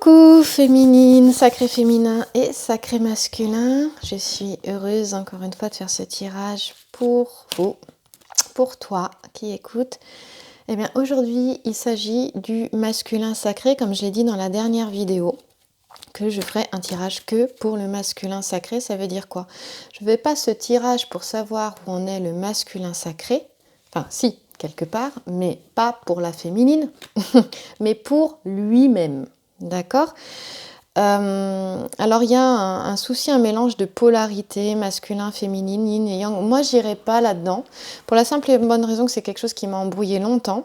Coucou féminine, sacré féminin et sacré masculin. Je suis heureuse encore une fois de faire ce tirage pour vous, pour toi qui écoutes. Eh bien aujourd'hui il s'agit du masculin sacré, comme je l'ai dit dans la dernière vidéo, que je ferai un tirage que pour le masculin sacré. Ça veut dire quoi? Je ne fais pas ce tirage pour savoir où en est le masculin sacré, enfin si, quelque part, mais pas pour la féminine, mais pour lui-même. D'accord. Alors il y a un souci, un mélange de polarité masculin, féminine, yin et yang. Moi j'irai pas là-dedans pour la simple et bonne raison que c'est quelque chose qui m'a embrouillé longtemps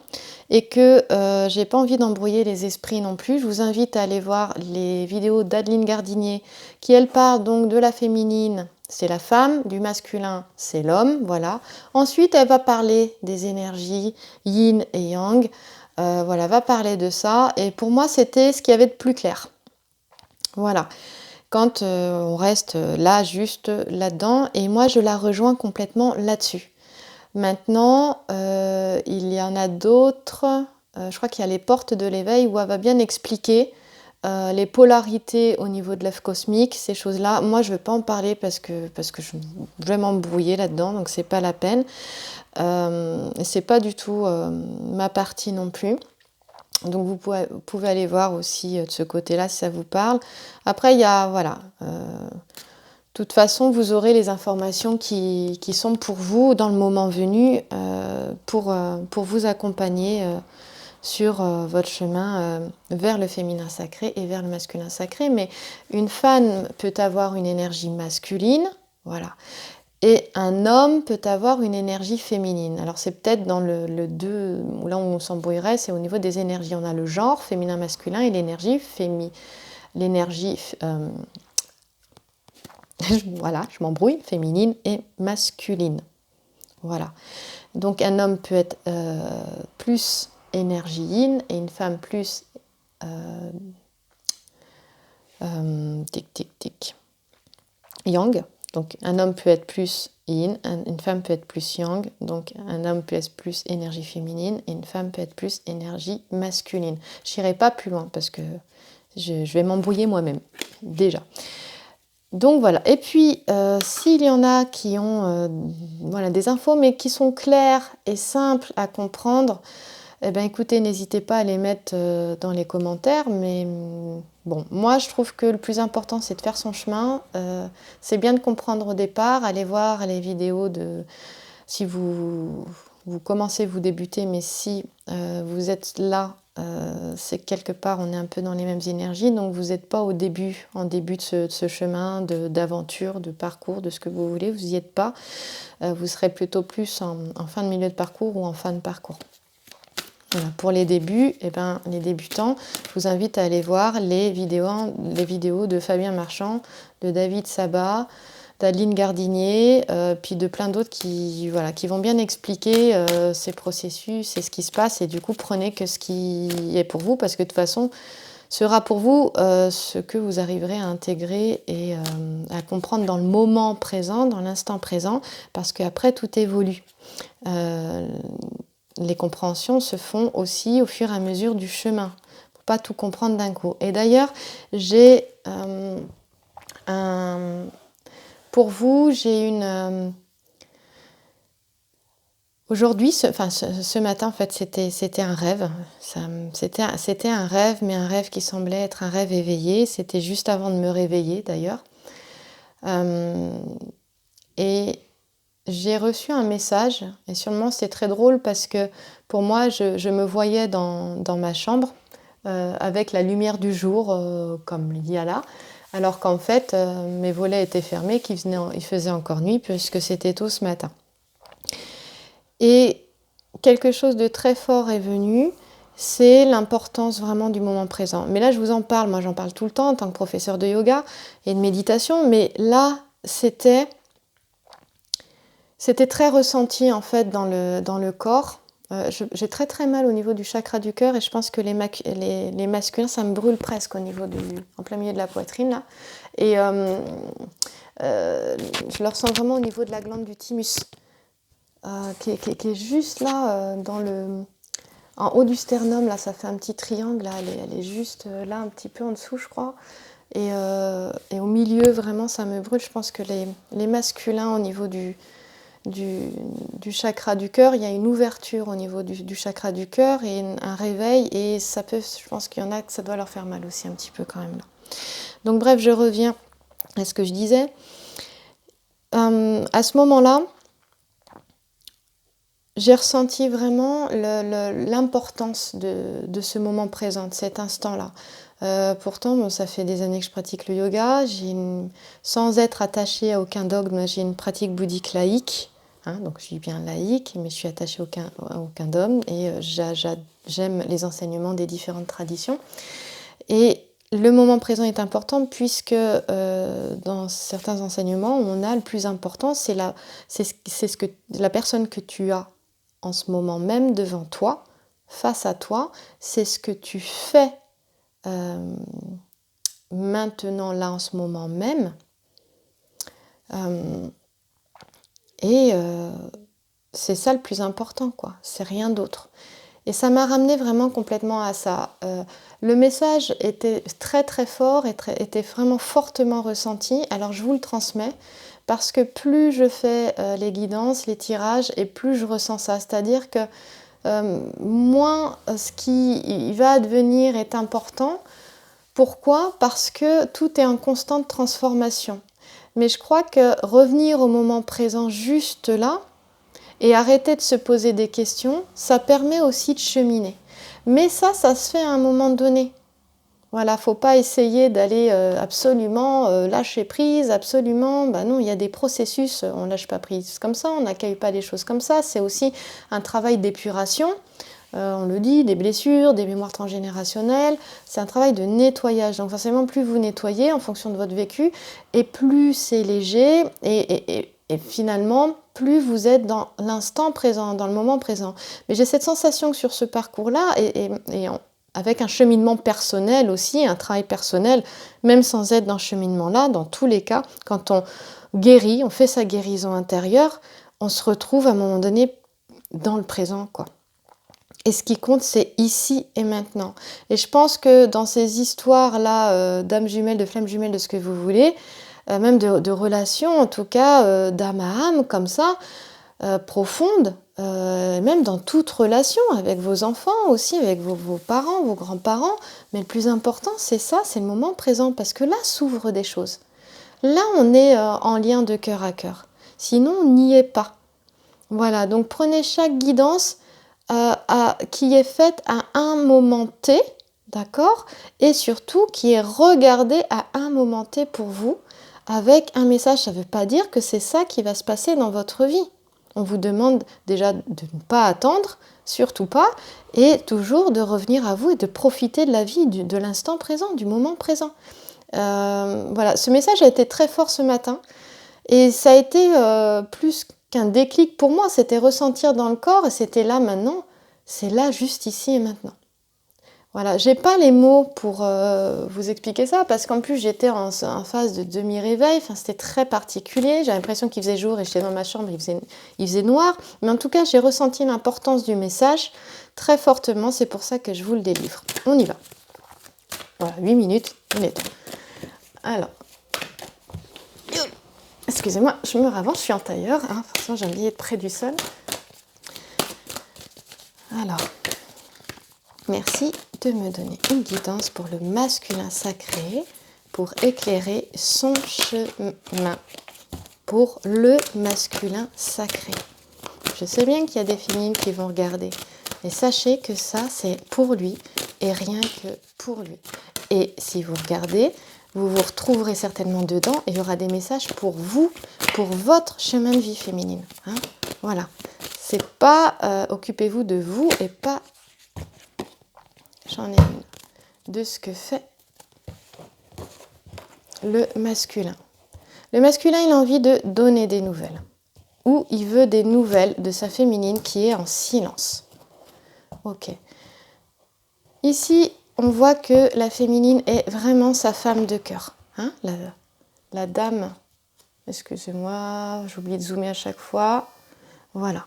et que j'ai pas envie d'embrouiller les esprits non plus. Je vous invite à aller voir les vidéos d'Adeline Gardinier qui elle part donc de la féminine, c'est la femme, du masculin c'est l'homme, voilà. Ensuite elle va parler des énergies yin et yang. Voilà, va parler de ça. Et pour moi, c'était ce qu'il y avait de plus clair. Voilà. Quand on reste là, juste là-dedans. Et moi, je la rejoins complètement là-dessus. Maintenant, il y en a d'autres. Je crois qu'il y a les portes de l'éveil où elle va bien expliquer les polarités au niveau de l'œuf cosmique, ces choses-là. Moi, je ne vais pas en parler parce que je vais m'embrouiller là-dedans, donc c'est pas la peine. C'est pas du tout ma partie non plus. Donc vous pouvez aller voir aussi de ce côté-là si ça vous parle. Après, il y a, voilà, de toute façon, vous aurez les informations qui sont pour vous dans le moment venu pour vous accompagner sur votre chemin vers le féminin sacré et vers le masculin sacré. Mais une femme peut avoir une énergie masculine, voilà. Et un homme peut avoir une énergie féminine. Alors c'est peut-être dans le 2, là où on s'embrouillerait, c'est au niveau des énergies. On a le genre féminin-masculin et l'énergie voilà, je m'embrouille, féminine et masculine. Voilà. Donc un homme peut être plus énergie yin et une femme plus yang. Donc un homme peut être plus yin, une femme peut être plus yang, donc un homme peut être plus énergie féminine et une femme peut être plus énergie masculine. Je n'irai pas plus loin parce que je vais m'embrouiller moi-même, déjà. Donc voilà, et puis s'il y en a qui ont voilà, des infos mais qui sont claires et simples à comprendre, eh bien écoutez, n'hésitez pas à les mettre dans les commentaires, mais bon, moi je trouve que le plus important c'est de faire son chemin, c'est bien de comprendre au départ, allez voir les vidéos si vous commencez, vous débutez, mais si vous êtes là, c'est que quelque part on est un peu dans les mêmes énergies, donc vous n'êtes pas en début de ce chemin d'aventure, de parcours, de ce que vous voulez, vous n'y êtes pas, vous serez plutôt plus en fin de milieu de parcours ou en fin de parcours. Voilà. Pour les débuts, les débutants, je vous invite à aller voir les vidéos de Fabien Marchand, de David Sabat, d'Adeline Gardinier, puis de plein d'autres qui vont bien expliquer ces processus et ce qui se passe. Et du coup, prenez que ce qui est pour vous, parce que de toute façon, sera pour vous ce que vous arriverez à intégrer et à comprendre dans le moment présent, dans l'instant présent, parce qu'après, tout évolue. Les compréhensions se font aussi au fur et à mesure du chemin. Il ne faut pas tout comprendre d'un coup. Et d'ailleurs, pour vous, j'ai une... Aujourd'hui, ce matin, en fait, c'était un rêve. C'était un rêve, mais un rêve qui semblait être un rêve éveillé. C'était juste avant de me réveiller, d'ailleurs. Et j'ai reçu un message, et sûrement c'est très drôle parce que pour moi, je me voyais dans ma chambre avec la lumière du jour, comme il y a là, alors qu'en fait, mes volets étaient fermés, il faisait encore nuit puisque c'était tôt ce matin. Et quelque chose de très fort est venu, c'est l'importance vraiment du moment présent. Mais là, je vous en parle, moi j'en parle tout le temps en tant que professeur de yoga et de méditation, mais là, c'était très ressenti en fait dans le corps. J'ai très très mal au niveau du chakra du cœur et je pense que les masculins, ça me brûle presque en plein milieu de la poitrine là. Et je le ressens vraiment au niveau de la glande du thymus, qui est juste là en haut du sternum, là, ça fait un petit triangle, là, elle est juste là, un petit peu en dessous, je crois. Et au milieu, vraiment, ça me brûle. Je pense que les masculins, au niveau du chakra du cœur, il y a une ouverture au niveau du chakra du cœur et un réveil. Et ça peut, je pense qu'il y en a que ça doit leur faire mal aussi un petit peu quand même là. Donc bref, je reviens à ce que je disais. À ce moment-là, j'ai ressenti vraiment l'importance de ce moment présent, de cet instant-là. Pourtant, bon, ça fait des années que je pratique le yoga. Sans être attachée à aucun dogme, j'ai une pratique bouddhique laïque. Hein, donc je suis bien laïque, mais je suis attachée à aucun dogme. Et j'aime les enseignements des différentes traditions. Et le moment présent est important puisque dans certains enseignements, on a le plus important, c'est ce que la personne que tu as en ce moment même devant toi, face à toi, c'est ce que tu fais maintenant, là, en ce moment même. C'est ça le plus important, quoi. C'est rien d'autre. Et ça m'a ramené vraiment complètement à ça. Le message était très très fort et était vraiment fortement ressenti. Alors je vous le transmets parce que plus je fais les guidances, les tirages, et plus je ressens ça. C'est-à-dire que moins ce qui va advenir est important. Pourquoi ? Parce que tout est en constante transformation. Mais je crois que revenir au moment présent juste là, et arrêter de se poser des questions, ça permet aussi de cheminer. Mais ça se fait à un moment donné. Voilà, faut pas essayer d'aller absolument lâcher prise, absolument. Ben non, il y a des processus, on lâche pas prise comme ça, on n'accueille pas les choses comme ça. C'est aussi un travail d'épuration. On le dit, des blessures, des mémoires transgénérationnelles. C'est un travail de nettoyage. Donc forcément, plus vous nettoyez en fonction de votre vécu, et plus c'est léger, et finalement, plus vous êtes dans l'instant présent, dans le moment présent. Mais j'ai cette sensation que sur ce parcours-là, avec un cheminement personnel aussi, un travail personnel, même sans être dans ce cheminement-là, dans tous les cas, quand on guérit, on fait sa guérison intérieure, on se retrouve à un moment donné dans le présent, quoi. Et ce qui compte, c'est ici et maintenant. Et je pense que dans ces histoires-là, d'âme jumelle, de flamme jumelle, de ce que vous voulez, même de relations, en tout cas, d'âme à âme, comme ça, profondes, même dans toute relation, avec vos enfants aussi, avec vos parents, vos grands-parents. Mais le plus important, c'est ça, c'est le moment présent, parce que là s'ouvrent des choses. Là, on est en lien de cœur à cœur. Sinon, on n'y est pas. Voilà, donc prenez chaque guidance qui est faite à un moment T, d'accord, et surtout qui est regardée à un moment T pour vous, avec un message. Ça ne veut pas dire que c'est ça qui va se passer dans votre vie. On vous demande déjà de ne pas attendre, surtout pas, et toujours de revenir à vous et de profiter de la vie, de l'instant présent, du moment présent. Voilà, ce message a été très fort ce matin, et ça a été plus qu'un déclic pour moi, c'était ressentir dans le corps, et c'était là maintenant, c'est là juste ici et maintenant. Voilà, j'ai pas les mots pour vous expliquer ça, parce qu'en plus j'étais en phase de demi-réveil, enfin, c'était très particulier, j'ai l'impression qu'il faisait jour et j'étais dans ma chambre, il faisait noir, mais en tout cas j'ai ressenti l'importance du message très fortement, c'est pour ça que je vous le délivre. On y va. Voilà, 8 minutes, on est temps. Alors, excusez-moi, je me ravance, je suis en tailleur, hein, forcément j'ai envie d'être près du sol. Alors, merci de me donner une guidance pour le masculin sacré, pour éclairer son chemin, pour le masculin sacré. Je sais bien qu'il y a des féminines qui vont regarder, mais sachez que ça, c'est pour lui et rien que pour lui. Et si vous regardez, vous vous retrouverez certainement dedans et il y aura des messages pour vous, pour votre chemin de vie féminine. Hein, voilà. C'est pas occupez-vous de vous et pas, j'en ai une, de ce que fait le masculin. Le masculin, il a envie de donner des nouvelles. Ou il veut des nouvelles de sa féminine qui est en silence. Ok. Ici, on voit que la féminine est vraiment sa femme de cœur. Hein, la dame, excusez-moi, j'oublie de zoomer à chaque fois. Voilà.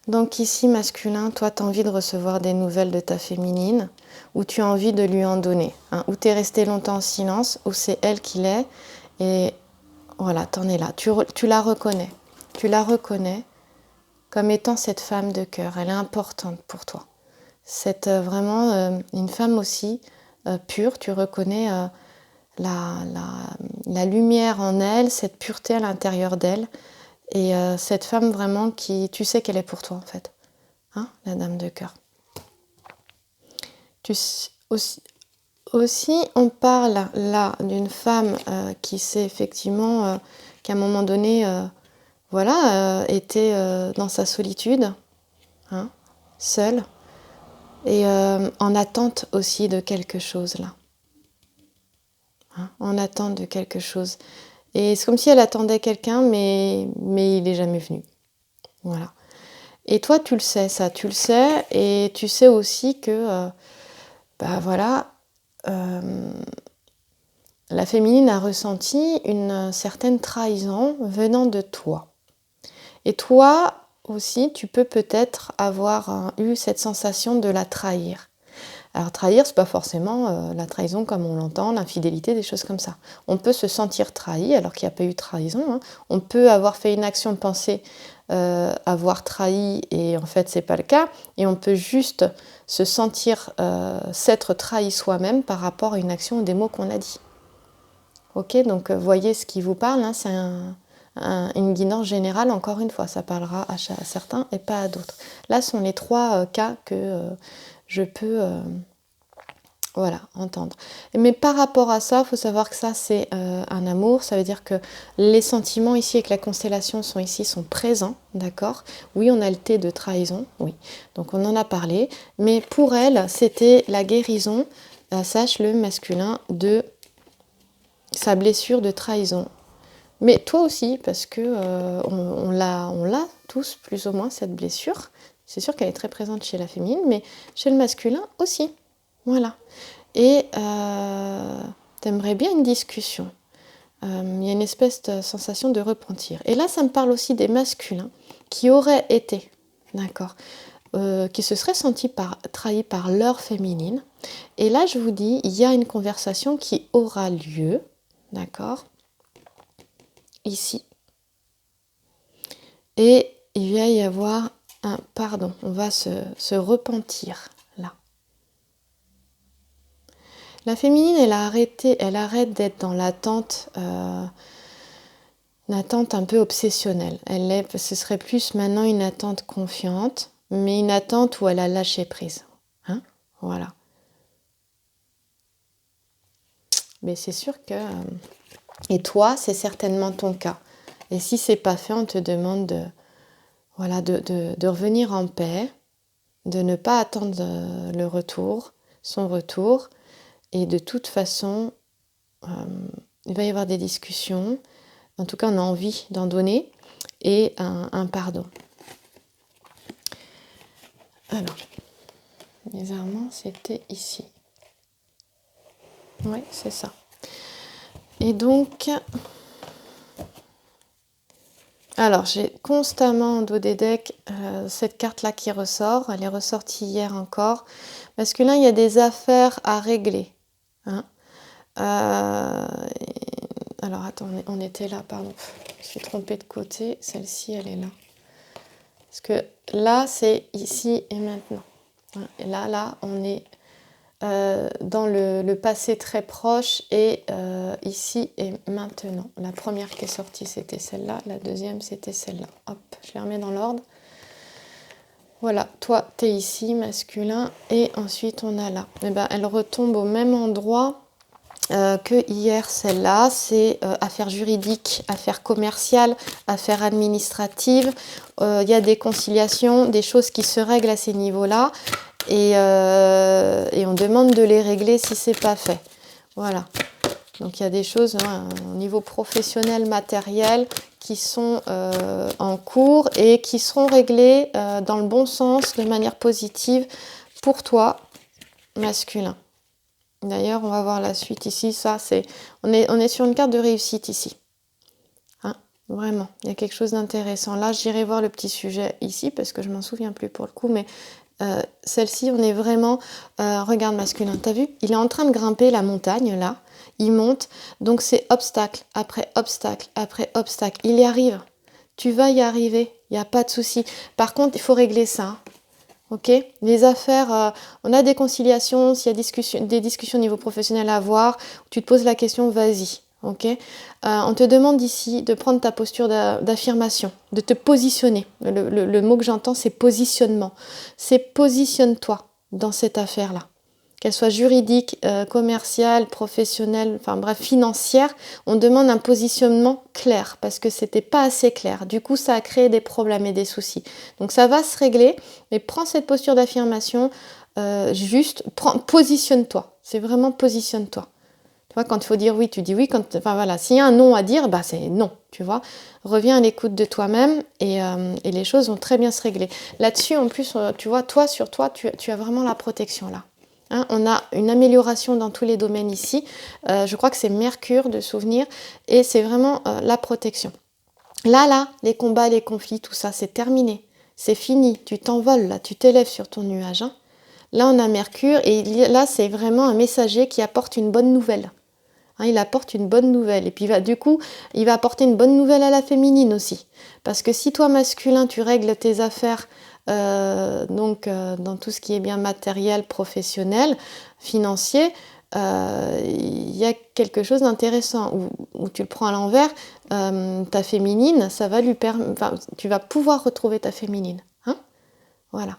Donc ici, masculin, toi, tu as envie de recevoir des nouvelles de ta féminine, ou tu as envie de lui en donner, hein, ou tu es resté longtemps en silence, ou c'est elle qui l'est, et voilà, t'en es là. Tu la reconnais. Tu la reconnais comme étant cette femme de cœur. Elle est importante pour toi. C'est vraiment une femme aussi pure. Tu reconnais la lumière en elle, cette pureté à l'intérieur d'elle. Et cette femme vraiment qui, tu sais qu'elle est pour toi en fait. Hein, la dame de cœur. Aussi, on parle là d'une femme qui sait effectivement qu'à un moment donné, voilà, était dans sa solitude, hein, seule, et en attente aussi de quelque chose là. Hein, en attente de quelque chose. Et c'est comme si elle attendait quelqu'un, mais il n'est jamais venu. Voilà. Et toi, tu le sais, ça, tu le sais, et tu sais aussi que, bah voilà, la féminine a ressenti une certaine trahison venant de toi. Et toi aussi, tu peux peut-être avoir eu cette sensation de la trahir. Alors trahir, c'est pas forcément la trahison comme on l'entend, l'infidélité, des choses comme ça. On peut se sentir trahi alors qu'il n'y a pas eu de trahison. Hein. On peut avoir fait une action de pensée, avoir trahi et en fait c'est pas le cas. Et on peut juste se sentir s'être trahi soi-même par rapport à une action ou des mots qu'on a dit. Ok, donc voyez ce qui vous parle, hein, c'est une guidance générale, encore une fois, ça parlera à certains et pas à d'autres. Là sont les trois cas que je peux voilà, entendre. Mais par rapport à ça, il faut savoir que ça c'est un amour, ça veut dire que les sentiments ici avec la constellation sont ici, sont présents, d'accord? Oui, on a le thé de trahison, oui, donc on en a parlé, mais pour elle, c'était la guérison, sache-le masculin, de sa blessure de trahison. Mais toi aussi, parce que on l'a tous plus ou moins cette blessure. C'est sûr qu'elle est très présente chez la féminine, mais chez le masculin aussi. Voilà. Et t'aimerais bien une discussion. Il y a une espèce de sensation de repentir. Et là, ça me parle aussi des masculins qui auraient été, d'accord, qui se seraient sentis trahis par leur féminine. Et là, je vous dis, il y a une conversation qui aura lieu, d'accord, ici. Et il va y avoir un pardon, on va se repentir là. La féminine, elle arrête d'être dans l'attente, une attente un peu obsessionnelle. Ce serait plus maintenant une attente confiante, mais une attente où elle a lâché prise. Hein, voilà. Mais c'est sûr que... et toi, c'est certainement ton cas. Et si c'est pas fait, on te demande de revenir en paix, de ne pas attendre son retour. Et de toute façon, il va y avoir des discussions. En tout cas, on a envie d'en donner. Et un pardon. Alors, bizarrement, c'était ici. Oui, c'est ça. Et donc... alors, j'ai constamment en dos des decks cette carte-là qui ressort. Elle est ressortie hier encore. Parce que là, il y a des affaires à régler. Hein. Alors, attends, on était là, pardon. Je me suis trompée de côté. Celle-ci, elle est là. Parce que là, c'est ici et maintenant. Hein. Et là, on est dans le passé très proche et ici et maintenant. La première qui est sortie, c'était celle-là. La deuxième, c'était celle-là. Hop, je les remets dans l'ordre. Voilà, toi, tu es ici, masculin. Et ensuite, on a là. Et ben, elle retombe au même endroit que hier, celle-là. C'est affaires juridiques, affaires commerciales, affaires administratives. Il y a des conciliations, des choses qui se règlent à ces niveaux-là. Et on demande de les régler si c'est pas fait. Voilà. Donc il y a des choses au niveau professionnel, matériel, qui sont en cours et qui seront réglées dans le bon sens, de manière positive pour toi, masculin. D'ailleurs, on va voir la suite ici. Ça, on est sur une carte de réussite ici. Hein, Vraiment, il y a quelque chose d'intéressant. Là, j'irai voir le petit sujet ici parce que je m'en souviens plus pour le coup, mais celle-ci, on est vraiment... regarde masculin, t'as vu? Il est en train de grimper la montagne, là. Il monte, donc c'est obstacle, après obstacle, après obstacle. Il y arrive. Tu vas y arriver, il n'y a pas de souci. Par contre, il faut régler ça, hein. Ok? Les affaires, on a des conciliations, s'il y a des discussions au niveau professionnel à avoir, tu te poses la question, vas-y. Ok? On te demande ici de prendre ta posture d'affirmation, de te positionner. Le mot que j'entends, c'est positionnement. C'est positionne-toi dans cette affaire-là. Qu'elle soit juridique, commerciale, professionnelle, enfin bref, financière, on demande un positionnement clair parce que c'était pas assez clair. Du coup, ça a créé des problèmes et des soucis. Donc ça va se régler, mais prends cette posture d'affirmation, positionne-toi. C'est vraiment positionne-toi. Tu vois, quand il faut dire oui, tu dis oui. Enfin voilà, s'il y a un non à dire, bah c'est non. Tu vois, reviens à l'écoute de toi-même et les choses vont très bien se régler. Là-dessus, en plus, tu vois, toi sur toi, tu as vraiment la protection là. Hein, on a une amélioration dans tous les domaines ici. Je crois que c'est Mercure de souvenir et c'est vraiment la protection. Là, les combats, les conflits, tout ça, c'est terminé. C'est fini. Tu t'envoles là, tu t'élèves sur ton nuage. Hein. Là, on a Mercure et là, c'est vraiment un messager qui apporte une bonne nouvelle. Hein, il apporte une bonne nouvelle. Et puis, du coup, il va apporter une bonne nouvelle à la féminine aussi. Parce que si toi, masculin, tu règles tes affaires dans tout ce qui est bien matériel, professionnel, financier, il y a quelque chose d'intéressant où tu le prends à l'envers, ta féminine, ça va lui permettre, tu vas pouvoir retrouver ta féminine. Hein, voilà.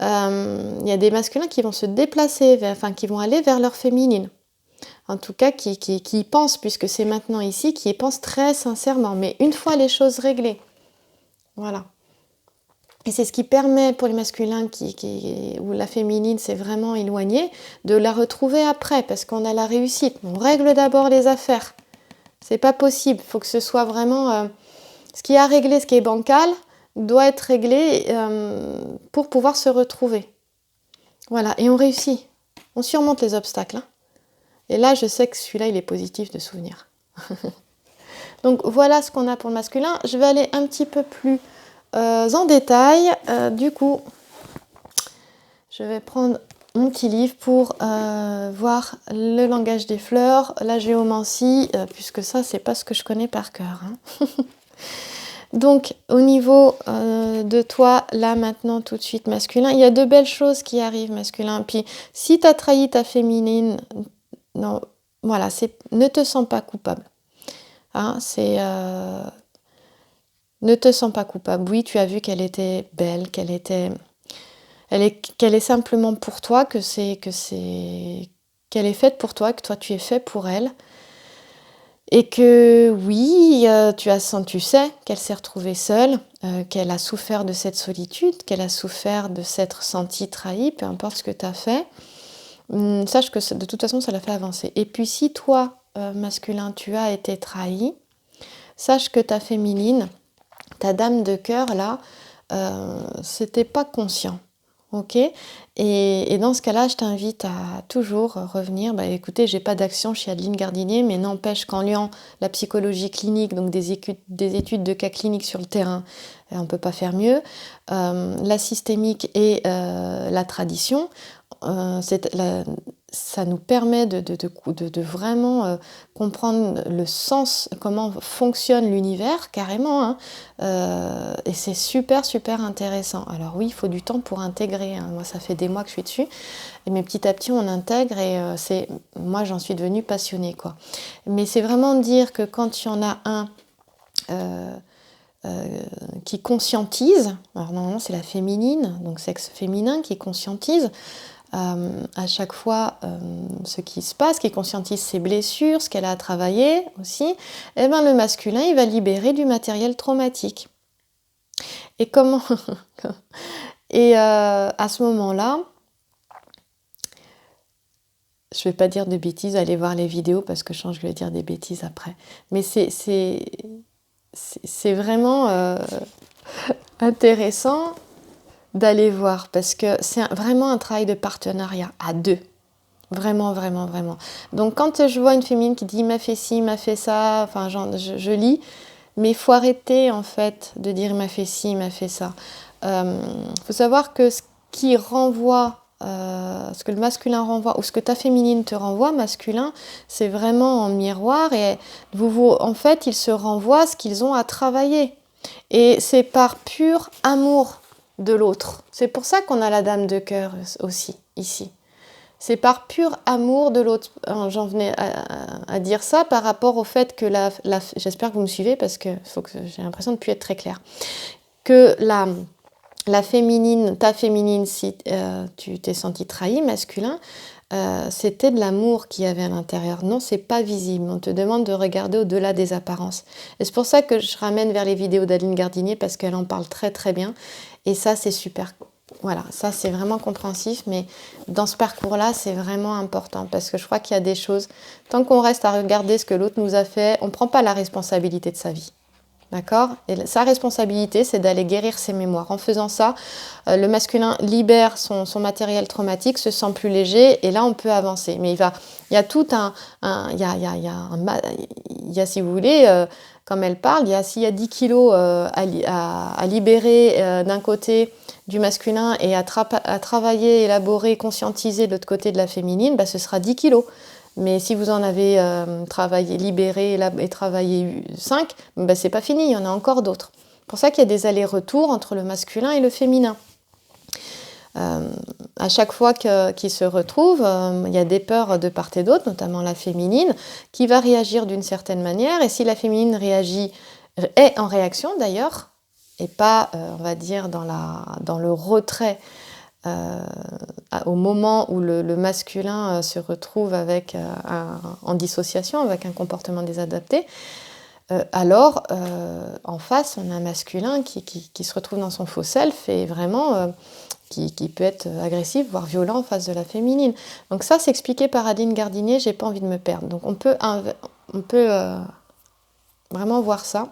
Il y a des masculins qui vont se déplacer, qui vont aller vers leur féminine. En tout cas, qui y pensent, puisque c'est maintenant ici, qui y pensent très sincèrement. Mais une fois les choses réglées, voilà. Et c'est ce qui permet pour les masculins où la féminine s'est vraiment éloignée, de la retrouver après, parce qu'on a la réussite. On règle d'abord les affaires. C'est pas possible. Il faut que ce soit vraiment... ce qui est à régler, ce qui est bancal, doit être réglé pour pouvoir se retrouver. Voilà, et on réussit. On surmonte les obstacles. Hein. Et là, je sais que celui-là, il est positif de souvenir. Donc voilà ce qu'on a pour le masculin. Je vais aller un petit peu plus en détail. Du coup, je vais prendre mon petit livre pour voir le langage des fleurs, la géomancie, puisque ça, c'est pas ce que je connais par cœur. Hein. Donc, au niveau de toi, là, maintenant, tout de suite, masculin, il y a de belles choses qui arrivent, masculin. Puis, si tu as trahi ta féminine, non, voilà, ne te sens pas coupable. Hein, ne te sens pas coupable. Oui, tu as vu qu'elle était belle, qu'elle est simplement pour toi, qu'elle est faite pour toi, que toi tu es fait pour elle. Et que oui, tu sais qu'elle s'est retrouvée seule, qu'elle a souffert de cette solitude, qu'elle a souffert de s'être sentie trahie, peu importe ce que tu as fait. Sache que de toute façon, ça l'a fait avancer. Et puis si toi, masculin, tu as été trahi, sache que ta féminine, ta dame de cœur, là, c'était pas conscient. Ok, et dans ce cas-là, je t'invite à toujours revenir. Écoutez, j'ai pas d'action chez Adeline Gardinier, mais n'empêche qu'en liant la psychologie clinique, donc des études de cas cliniques sur le terrain, on peut pas faire mieux. La systémique et la tradition, ça nous permet de vraiment comprendre le sens, comment fonctionne l'univers, carrément. Hein. Et c'est super, super intéressant. Alors oui, il faut du temps pour intégrer. Hein. Moi, ça fait des mois que je suis dessus. Mais petit à petit, on intègre et moi, j'en suis devenue passionnée, quoi. Mais c'est vraiment dire que quand il y en a un... qui conscientise, alors normalement c'est la féminine, donc sexe féminin qui conscientise à chaque fois ce qui se passe, qui conscientise ses blessures, ce qu'elle a à travailler aussi, et bien le masculin il va libérer du matériel traumatique. Et comment Et à ce moment-là, je ne vais pas dire de bêtises, allez voir les vidéos parce que je sens que je vais dire des bêtises après. Mais c'est vraiment intéressant d'aller voir parce que c'est vraiment un travail de partenariat à deux. Vraiment, vraiment, vraiment. Donc quand je vois une féminine qui dit « m'a fait ci, m'a fait ça », enfin je lis, Mais il faut arrêter en fait de dire il m'a fait ci, il m'a fait ça. Faut savoir que ce qui renvoie, ce que le masculin renvoie, ou ce que ta féminine te renvoie, masculin, c'est vraiment en miroir et en fait, ils se renvoient ce qu'ils ont à travailler. Et c'est par pur amour de l'autre. C'est pour ça qu'on a la dame de cœur aussi, ici. C'est par pur amour de l'autre. J'en venais à dire ça par rapport au fait que j'espère que vous me suivez parce que j'ai l'impression de ne plus être très claire. Que la féminine, ta féminine, si tu t'es senti trahi, masculin, c'était de l'amour qu'il y avait à l'intérieur. Non, c'est pas visible. On te demande de regarder au-delà des apparences. Et c'est pour ça que je ramène vers les vidéos d'Adeline Gardinier parce qu'elle en parle très très bien. Et ça, c'est super. Voilà, ça c'est vraiment compréhensif, mais dans ce parcours-là, c'est vraiment important parce que je crois qu'il y a des choses, tant qu'on reste à regarder ce que l'autre nous a fait, on ne prend pas la responsabilité de sa vie. D'accord? Et sa responsabilité, c'est d'aller guérir ses mémoires. En faisant ça, le masculin libère son matériel traumatique, se sent plus léger, et là, on peut avancer. Mais il y a tout il y a, si vous voulez, comme elle parle, s'il y a 10 kilos à libérer d'un côté du masculin et à travailler, élaborer, conscientiser de l'autre côté de la féminine, bah, ce sera 10 kilos. Mais si vous en avez travaillé, libéré et travaillé 5, ben c'est pas fini, il y en a encore d'autres. C'est pour ça qu'il y a des allers-retours entre le masculin et le féminin. À chaque fois qu'ils se retrouvent, il y a des peurs de part et d'autre, notamment la féminine, qui va réagir d'une certaine manière. Et si la féminine est en réaction d'ailleurs, et pas, on va dire, dans le retrait, au moment où le masculin se retrouve en dissociation avec un comportement désadapté, alors en face on a un masculin qui se retrouve dans son faux self et vraiment qui peut être agressif, voire violent en face de la féminine. Donc ça c'est expliqué par Adeline Gardinier, j'ai pas envie de me perdre. Donc on peut vraiment voir ça,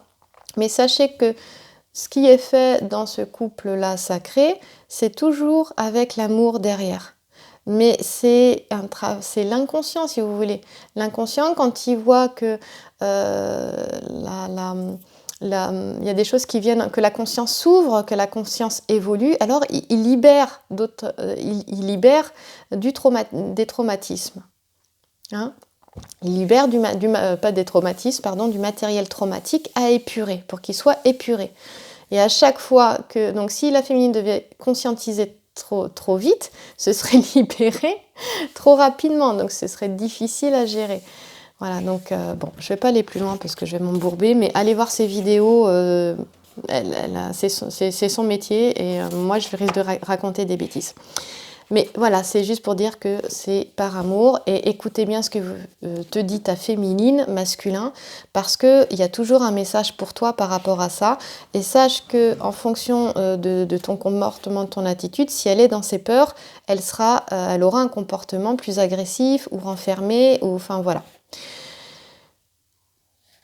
mais sachez que ce qui est fait dans ce couple-là sacré, c'est toujours avec l'amour derrière. Mais c'est l'inconscient, si vous voulez. L'inconscient, quand il voit que il y a des choses qui viennent, que la conscience s'ouvre, que la conscience évolue, alors il libère des traumatismes. Hein, il libère pas des traumatismes, pardon, du matériel traumatique à épurer, pour qu'il soit épuré. Et à chaque fois que, donc si la féminine devait conscientiser trop vite, ce serait libéré trop rapidement, donc ce serait difficile à gérer. Voilà, donc bon, je ne vais pas aller plus loin parce que je vais m'embourber, mais allez voir ses vidéos, c'est son métier, et moi je risque de raconter des bêtises. Mais voilà, c'est juste pour dire que c'est par amour, et écoutez bien ce que te dit ta féminine, masculin, parce qu'il y a toujours un message pour toi par rapport à ça, et sache qu'en fonction de ton comportement, de ton attitude, si elle est dans ses peurs, elle aura un comportement plus agressif ou renfermé, ou enfin voilà.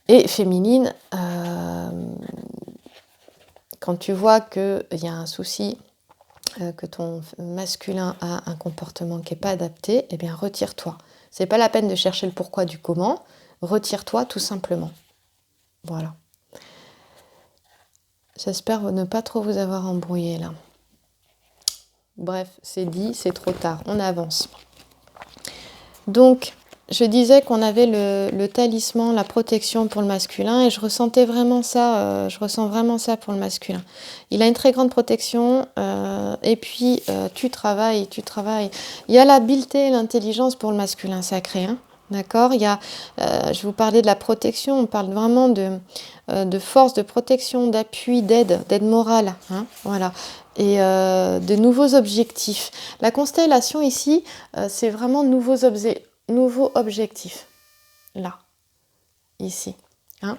Et féminine, quand tu vois qu'il y a un souci, que ton masculin a un comportement qui n'est pas adapté, eh bien retire-toi. C'est pas la peine de chercher le pourquoi du comment, retire-toi tout simplement. Voilà. J'espère ne pas trop vous avoir embrouillé là. Bref, c'est dit, c'est trop tard, on avance. Donc, je disais qu'on avait le talisman, la protection pour le masculin, et je ressentais vraiment ça, je ressens vraiment ça pour le masculin. Il a une très grande protection, et puis tu travailles. Il y a l'habileté et l'intelligence pour le masculin sacré, hein, d'accord ? Je vous parlais de la protection, on parle vraiment de force, de protection, d'appui, d'aide morale, hein, voilà. Et de nouveaux objectifs. La constellation ici, c'est vraiment nouveaux objectifs. Là, ici. Hein,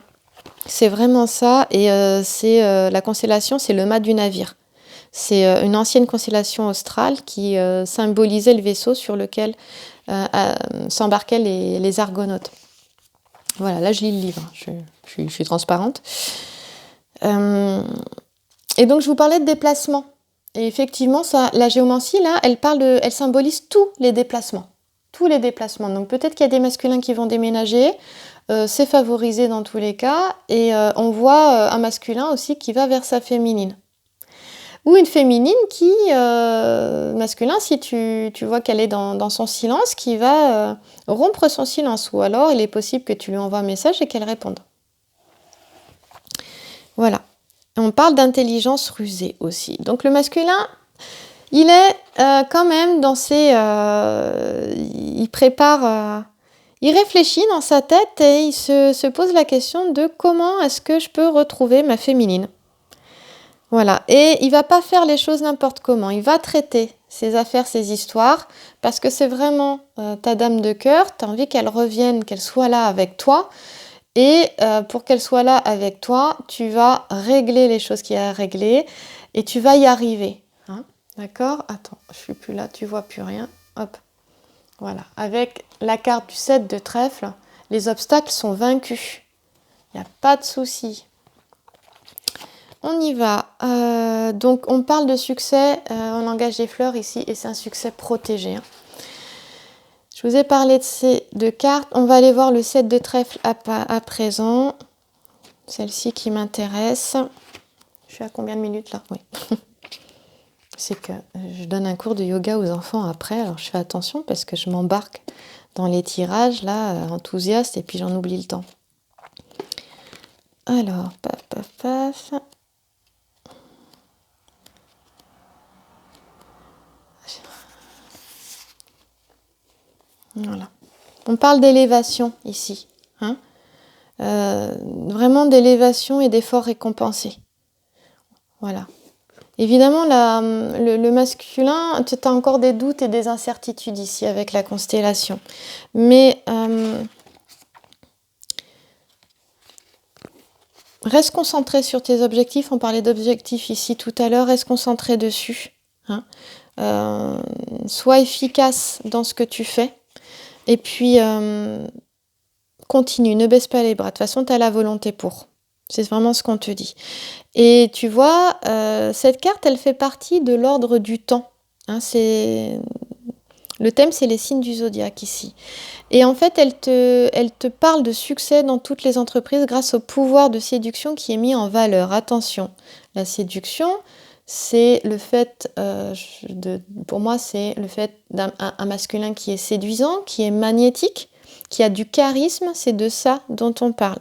c'est vraiment ça. Et la constellation, c'est le mât du navire. C'est une ancienne constellation australe qui symbolisait le vaisseau sur lequel s'embarquaient les argonautes. Voilà, là je lis le livre, je suis transparente. Et donc je vous parlais de déplacement. Et effectivement, la géomancie, là, elle symbolise tous les déplacements. tous les déplacements. Donc peut-être qu'il y a des masculins qui vont déménager, c'est favorisé dans tous les cas, et on voit un masculin aussi qui va vers sa féminine. Ou une féminine qui, masculin, si tu vois qu'elle est dans son silence, qui va rompre son silence. Ou alors, il est possible que tu lui envoies un message et qu'elle réponde. Voilà. On parle d'intelligence rusée aussi. Donc le masculin, il est quand même dans ses... il prépare... il réfléchit dans sa tête et il se pose la question de comment est-ce que je peux retrouver ma féminine. Voilà, et il va pas faire les choses n'importe comment, il va traiter ses affaires, ses histoires, parce que c'est vraiment ta dame de cœur, tu as envie qu'elle revienne, qu'elle soit là avec toi, et pour qu'elle soit là avec toi, tu vas régler les choses qu'il y a à régler, et tu vas y arriver. Hein, d'accord? Attends, je suis plus là, tu vois plus rien. Hop, voilà, avec la carte du 7 de trèfle, les obstacles sont vaincus, il n'y a pas de souci. On y va. Donc, on parle de succès en langage des fleurs ici, et c'est un succès protégé. Hein. Je vous ai parlé de ces deux cartes. On va aller voir le 7 de trèfle à présent. Celle-ci qui m'intéresse. Je suis à combien de minutes là? Oui. C'est que je donne un cours de yoga aux enfants après, alors je fais attention parce que je m'embarque dans les tirages, là, enthousiaste, et puis j'en oublie le temps. Alors, paf, paf, paf. Voilà. On parle d'élévation ici. Hein, vraiment d'élévation et d'efforts récompensés. Voilà. Évidemment, le masculin, tu as encore des doutes et des incertitudes ici avec la constellation. Mais reste concentré sur tes objectifs. On parlait d'objectifs ici tout à l'heure. Reste concentré dessus. Hein. Sois efficace dans ce que tu fais. Et puis, continue, ne baisse pas les bras. De toute façon, tu as la volonté pour. C'est vraiment ce qu'on te dit. Et tu vois, cette carte, elle fait partie de l'ordre du temps. Hein, le thème, c'est les signes du zodiaque ici. Et en fait, elle te parle de succès dans toutes les entreprises grâce au pouvoir de séduction qui est mis en valeur. Attention, la séduction, c'est le fait, pour moi, c'est le fait d'un masculin qui est séduisant, qui est magnétique, qui a du charisme. C'est de ça dont on parle.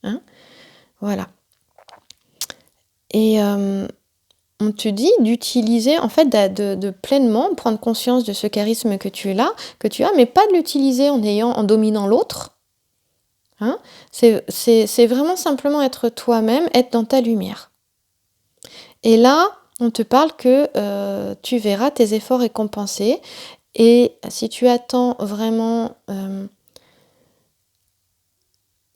Hein, voilà. Et on te dit d'utiliser, en fait, de pleinement prendre conscience de ce charisme que tu as, mais pas de l'utiliser en dominant l'autre. Hein, c'est vraiment simplement être toi-même, être dans ta lumière. Et là, on te parle que tu verras tes efforts récompensés. Et si tu attends vraiment...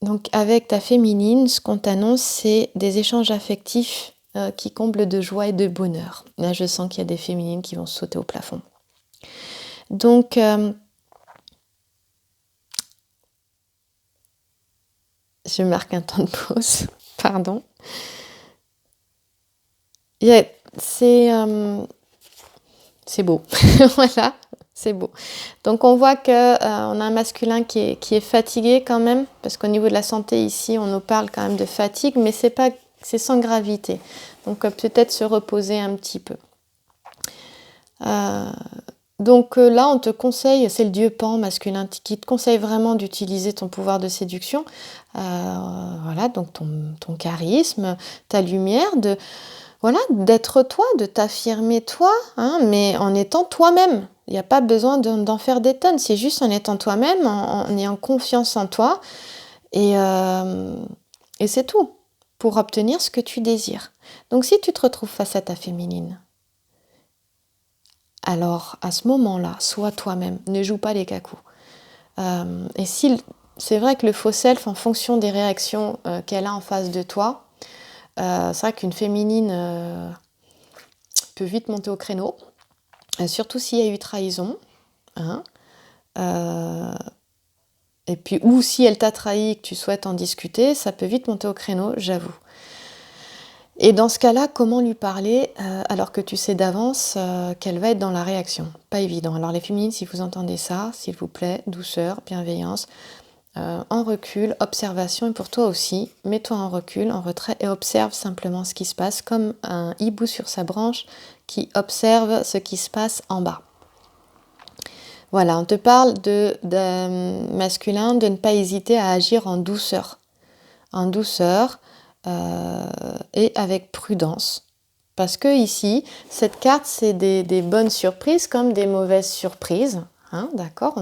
donc avec ta féminine, ce qu'on t'annonce, c'est des échanges affectifs qui comblent de joie et de bonheur. Là, je sens qu'il y a des féminines qui vont sauter au plafond. Donc, je marque un temps de pause. Pardon. C'est beau. Voilà. C'est beau. Donc on voit qu'on a un masculin qui est fatigué quand même, parce qu'au niveau de la santé ici, on nous parle quand même de fatigue, mais c'est sans gravité. Donc peut-être se reposer un petit peu. Donc là, on te conseille, c'est le dieu Pan masculin qui te conseille vraiment d'utiliser ton pouvoir de séduction. Voilà, donc ton charisme, ta lumière, d'être toi, de t'affirmer toi, hein, mais en étant toi-même. Il n'y a pas besoin d'en faire des tonnes, c'est juste en étant toi-même, en ayant confiance en toi, et c'est tout, pour obtenir ce que tu désires. Donc si tu te retrouves face à ta féminine, alors à ce moment-là, sois toi-même, ne joue pas les cacous. Et si c'est vrai que le faux self, en fonction des réactions qu'elle a en face de toi, c'est vrai qu'une féminine peut vite monter au créneau, surtout s'il y a eu trahison. Hein, et puis, ou si elle t'a trahi et que tu souhaites en discuter, ça peut vite monter au créneau, j'avoue. Et dans ce cas-là, comment lui parler alors que tu sais d'avance qu'elle va être dans la réaction? Pas évident. Alors les féminines, si vous entendez ça, s'il vous plaît, douceur, bienveillance, en recul, observation, et pour toi aussi, mets-toi en recul, en retrait, et observe simplement ce qui se passe, comme un hibou sur sa branche qui observe ce qui se passe en bas. Voilà, on te parle d'un masculin, de ne pas hésiter à agir en douceur et avec prudence. Parce que ici, cette carte, c'est des bonnes surprises comme des mauvaises surprises. Hein, d'accord?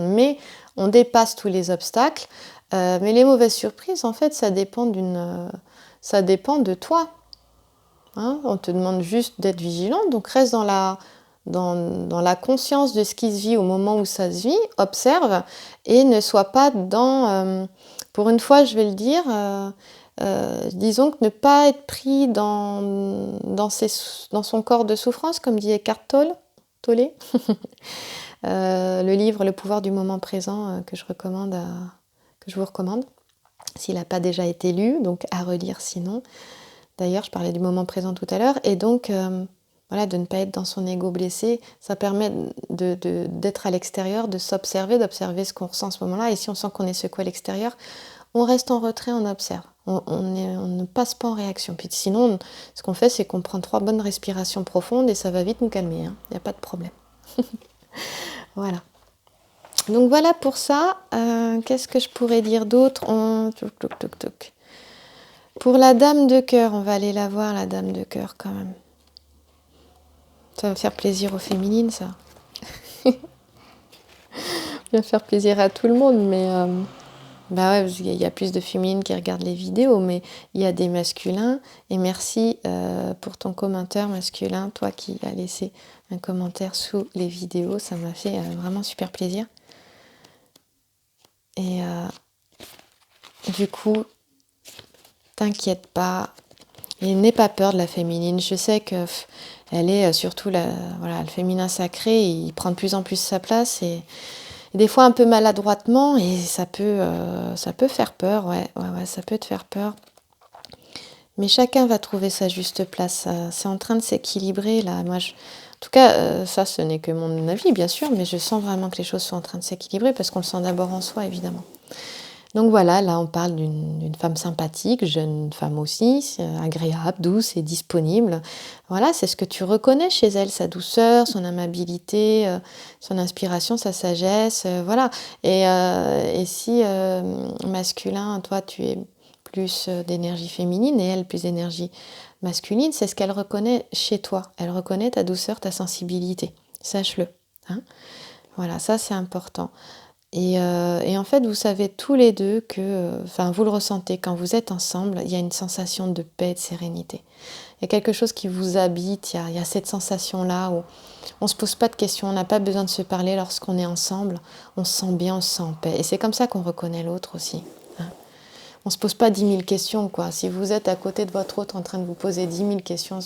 On dépasse tous les obstacles. Mais les mauvaises surprises, en fait, ça dépend de toi. Hein, on te demande juste d'être vigilant. Donc reste dans la conscience de ce qui se vit au moment où ça se vit. Observe et ne sois pas pour une fois, je vais le dire... disons que ne pas être pris dans son corps de souffrance, comme dit Eckhart Tolle, le livre Le pouvoir du moment présent que je vous recommande, s'il n'a pas déjà été lu, donc à relire sinon. D'ailleurs, je parlais du moment présent tout à l'heure, et donc voilà, de ne pas être dans son ego blessé, ça permet d'être à l'extérieur, de s'observer, d'observer ce qu'on ressent en ce moment-là, et si on sent qu'on est secoué à l'extérieur, on reste en retrait, on observe. On ne passe pas en réaction. Puis sinon, ce qu'on fait, c'est qu'on prend 3 bonnes respirations profondes et ça va vite nous calmer. Il n'y a pas de problème. Voilà. Donc voilà pour ça. Qu'est-ce que je pourrais dire d'autre? Pour la dame de cœur, on va aller la voir, la dame de cœur quand même. Ça va faire plaisir aux féminines, ça. Bien faire plaisir à tout le monde, mais... Bah ouais, parce qu'il y a plus de féminines qui regardent les vidéos, mais il y a des masculins. Et merci pour ton commentaire masculin, toi qui as laissé un commentaire sous les vidéos. Ça m'a fait vraiment super plaisir. Et du coup, t'inquiète pas. Et n'aie pas peur de la féminine. Je sais que elle est surtout le féminin sacré. Il prend de plus en plus sa place et des fois un peu maladroitement, et ça peut faire peur, ouais, ça peut te faire peur. Mais chacun va trouver sa juste place. C'est en train de s'équilibrer là. Moi, en tout cas, ça, ce n'est que mon avis, bien sûr, mais je sens vraiment que les choses sont en train de s'équilibrer parce qu'on le sent d'abord en soi, évidemment. Donc voilà, là, on parle d'une femme sympathique, jeune femme aussi, agréable, douce et disponible. Voilà, c'est ce que tu reconnais chez elle, sa douceur, son amabilité, son inspiration, sa sagesse, voilà. Et si masculin, toi, tu es plus d'énergie féminine et elle plus d'énergie masculine, c'est ce qu'elle reconnaît chez toi. Elle reconnaît ta douceur, ta sensibilité. Sache-le. Hein, voilà, ça c'est important. Et en fait, vous savez tous les deux que, vous le ressentez, quand vous êtes ensemble, il y a une sensation de paix, de sérénité. Il y a quelque chose qui vous habite, il y a cette sensation-là où on ne se pose pas de questions, on n'a pas besoin de se parler lorsqu'on est ensemble, on se sent bien, on se sent en paix. Et c'est comme ça qu'on reconnaît l'autre aussi. Hein. On ne se pose pas 10 000 questions, quoi. Si vous êtes à côté de votre autre en train de vous poser 10 000 questions,